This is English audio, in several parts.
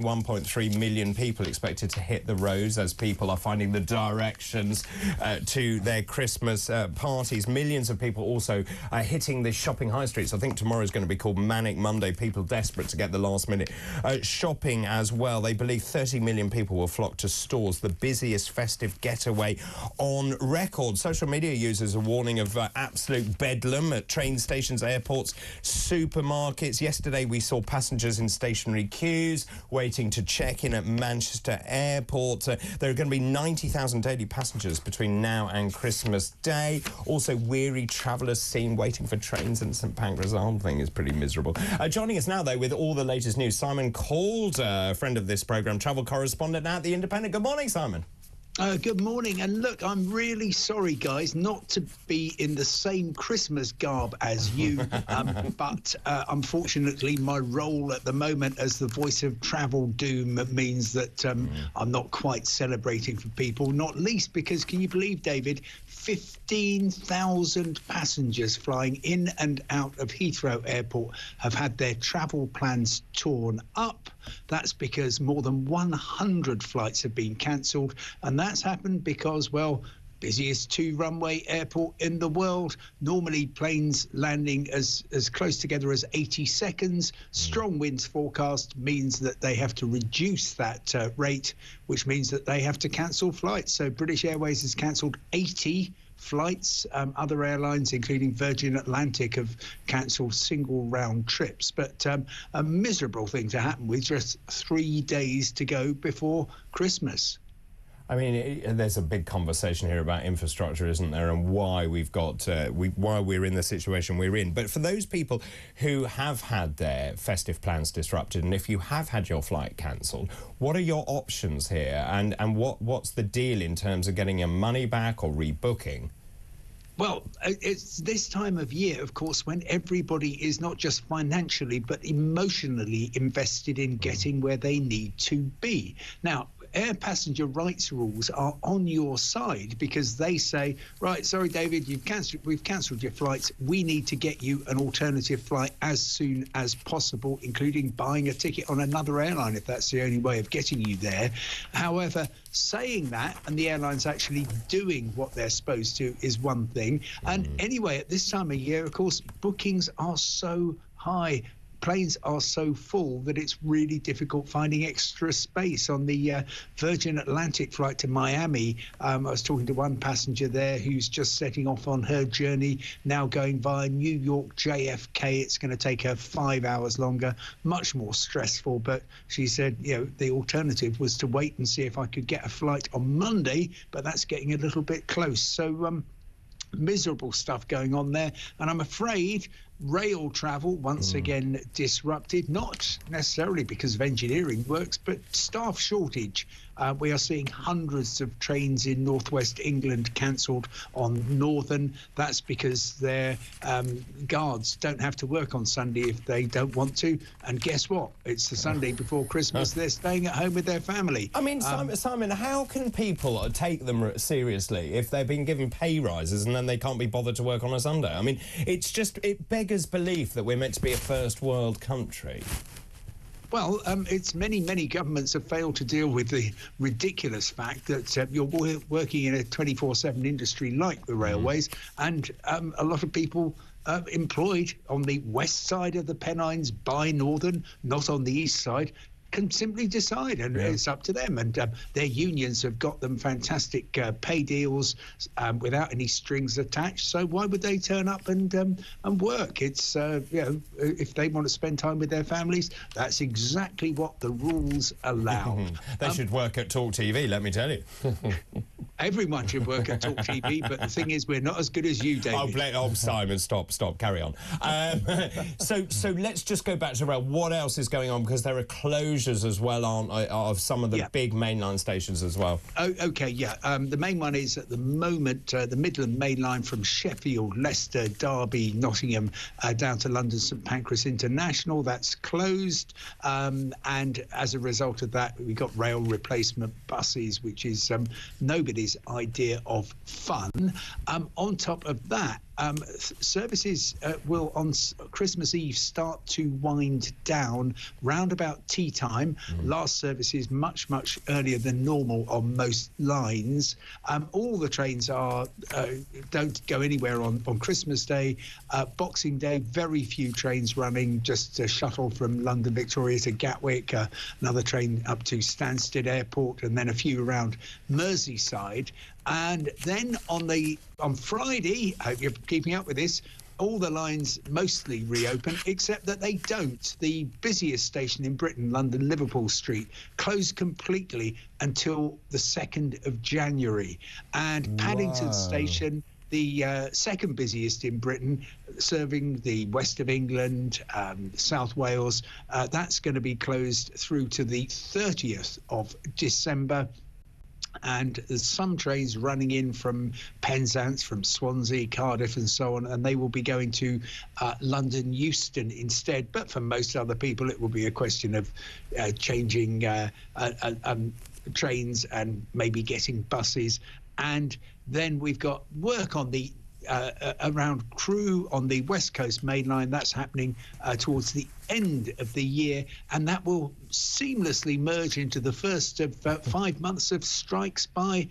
1.3 million people expected to hit the roads as people are finding the directions to their Christmas parties. Millions of people also hitting the shopping high streets. I think tomorrow is going to be called Manic Monday. People desperate to get the last-minute shopping as well. They believe 30 million people will flock to stores, the busiest festive getaway on record. Social media users are warning of absolute bedlam at train stations, airports, supermarkets. Yesterday we saw passengers in stationary queues waiting to check in at Manchester Airport. There are going to be 90,000 daily passengers between now and Christmas Day. Also, weary travellers seen waiting for trains in St Pancras. The whole thing is pretty miserable. Joining us now, though, with all the latest news, Simon Calder, friend of this programme, travel correspondent at The Independent. Good morning, Simon. Good morning, and look, I'm really sorry, guys, not to be in the same Christmas garb as you, but unfortunately my role at the moment as the voice of travel doom means that I'm not quite celebrating for people, not least because, can you believe, David, 15,000 passengers flying in and out of Heathrow Airport have had their travel plans torn up. That's because more than 100 flights have been cancelled, and that's happened because, well, busiest two-runway airport in the world. Normally planes landing as close together as 80 seconds. Strong winds forecast means that they have to reduce that rate, which means that they have to cancel flights. So British Airways has cancelled 80 flights. Other airlines, including Virgin Atlantic, have cancelled single round trips. But a miserable thing to happen with just 3 days to go before Christmas. I mean, there's a big conversation here about infrastructure, isn't there, and why we've got why we're in the situation we're in. But for those people who have had their festive plans disrupted, and if you have had your flight cancelled, what are your options here, and what's the deal in terms of getting your money back or rebooking? Well, it's this time of year, of course, when everybody is not just financially but emotionally invested in getting where they need to be. Now, air passenger rights rules are on your side because they say, right, sorry, David, we've cancelled your flights. We need to get you an alternative flight as soon as possible, including buying a ticket on another airline if that's the only way of getting you there. However, saying that and the airlines actually doing what they're supposed to is one thing. And anyway, at this time of year, of course, bookings are so high. Planes are so full that it's really difficult finding extra space. On the Virgin Atlantic flight to Miami, I was talking to one passenger there who's just setting off on her journey, now going via New York JFK. It's going to take her 5 hours longer, much more stressful. But she said, you know, the alternative was to wait and see if I could get a flight on Monday, but that's getting a little bit close. So miserable stuff going on there. And I'm afraid rail travel once again disrupted, not necessarily because of engineering works, but staff shortage. We are seeing hundreds of trains in northwest England cancelled on Northern. That's because their guards don't have to work on Sunday if they don't want to. And guess what? It's the Sunday before Christmas. They're staying at home with their family. I mean, Simon, how can people take them seriously if they've been given pay rises and then they can't be bothered to work on a Sunday? I mean, it beggars belief that we're meant to be a first world country. Well, it's many governments have failed to deal with the ridiculous fact that you're working in a 24/7 industry like the railways, and a lot of people employed on the west side of the Pennines by Northern, not on the east side, can simply decide, and it's up to them. And their unions have got them fantastic pay deals without any strings attached. So why would they turn up and work? It's you know, if they want to spend time with their families, that's exactly what the rules allow. They should work at talkTV, let me tell you. Everyone should work at talkTV, but the thing is, we're not as good as you, David. Oh, Simon, stop, carry on. So let's just go back to rail. What else is going on? Because there are closures as well of some of the big mainline stations as well. Oh, okay, yeah. The main one is at the moment the Midland Main Line from Sheffield, Leicester, Derby, Nottingham down to London St Pancras International. That's closed, and as a result of that, we got rail replacement buses, which is nobody's idea of fun. On top of that, Services will on Christmas Eve start to wind down round about tea time. Last service is much earlier than normal on most lines. All the trains don't go anywhere on Christmas Day. Boxing Day, very few trains running, just a shuttle from London Victoria to Gatwick, another train up to Stansted Airport, and then a few around Merseyside. And then on Friday, I hope you're keeping up with this, all the lines mostly reopen, except that they don't. The busiest station in Britain, London Liverpool Street, closed completely until the 2nd of January. And Paddington Station, the second busiest in Britain, serving the west of England, South Wales, that's going to be closed through to the 30th of December. And there's some trains running in from Penzance, from Swansea, Cardiff and so on, and they will be going to London Euston instead. But for most other people, it will be a question of changing trains and maybe getting buses. And then we've got work on the around Crewe on the West Coast Main Line. That's happening towards the end of the year, and that will seamlessly merge into the first of 5 months of strikes by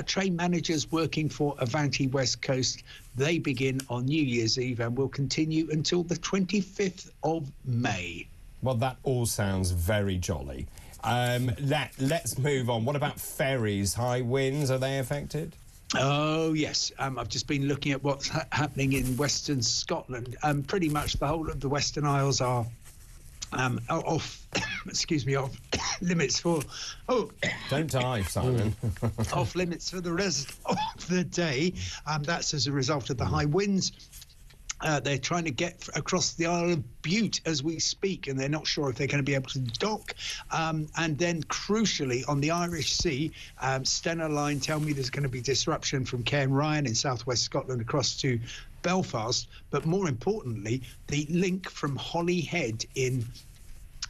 train managers working for Avanti West Coast. They begin on New Year's Eve and will continue until the 25th of May. Well, that all sounds very jolly. Let's move on. What about ferries? High winds, are they affected? Oh, yes. I've just been looking at what's happening in Western Scotland. Pretty much the whole of the Western Isles are off, off limits for... Oh, don't die, Simon. Off limits for the rest of the day. That's as a result of the high winds. They're trying to get across the Isle of Bute as we speak, and they're not sure if they're going to be able to dock. And then, crucially, on the Irish Sea, Stena Line tell me there's going to be disruption from Cairn Ryan in southwest Scotland across to Belfast. But more importantly, the link from Holyhead in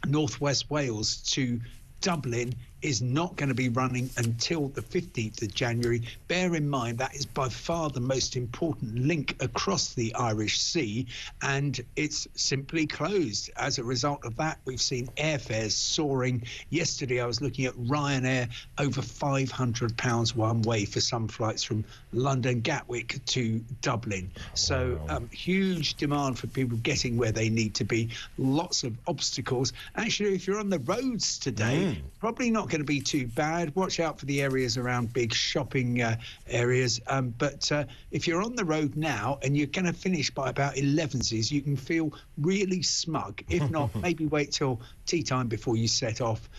northwest Wales to Dublin is not going to be running until the 15th of January. Bear in mind that is by far the most important link across the Irish Sea, and it's simply closed. As a result of that, we've seen airfares soaring. Yesterday I was looking at Ryanair, over £500 one way for some flights from London Gatwick to Dublin. So huge demand for people getting where they need to be. Lots of obstacles. Actually, if you're on the roads today, probably not going to be too bad. Watch out for the areas around big shopping areas. But if you're on the road now and you're going to finish by about 11s, you can feel really smug. If not, maybe wait till tea time before you set off.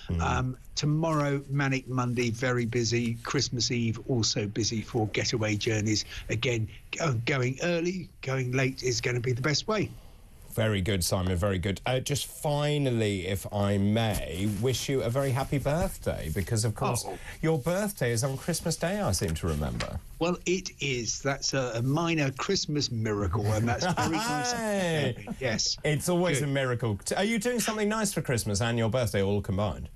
Tomorrow, Manic Monday, very busy. Christmas Eve, also busy for getaway journeys. Again, going early, going late is going to be the best way. Very good, Simon, very good. Just finally, if I may, wish you a very happy birthday, because, of course, your birthday is on Christmas Day, I seem to remember. Well, it is. That's a minor Christmas miracle, and that's very nice. Yes. It's always a miracle. Are you doing something nice for Christmas and your birthday all combined?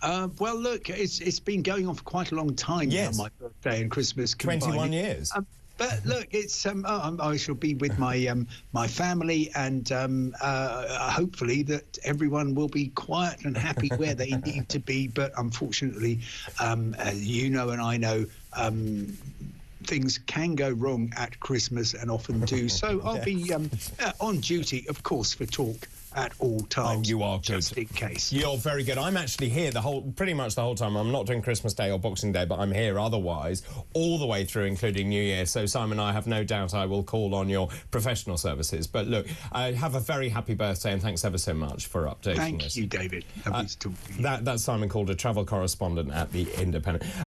Well, look, it's been going on for quite a long time now, my birthday and Christmas combined. 21 years. But look, it's I shall be with my my family, and hopefully that everyone will be quiet and happy where they need to be. But unfortunately, you know and I know, things can go wrong at Christmas and often do. So I'll be on duty, of course, for talk at all times. Oh, you are just good. in case. You're very good. I'm actually here pretty much the whole time. I'm not doing Christmas Day or Boxing Day, but I'm here otherwise all the way through, including New Year. So, Simon, I have no doubt I will call on your professional services. But look, have a very happy birthday, and thanks ever so much for updating us. Thank you, David. Lovely to talk to you. That's Simon Calder, travel correspondent at The Independent.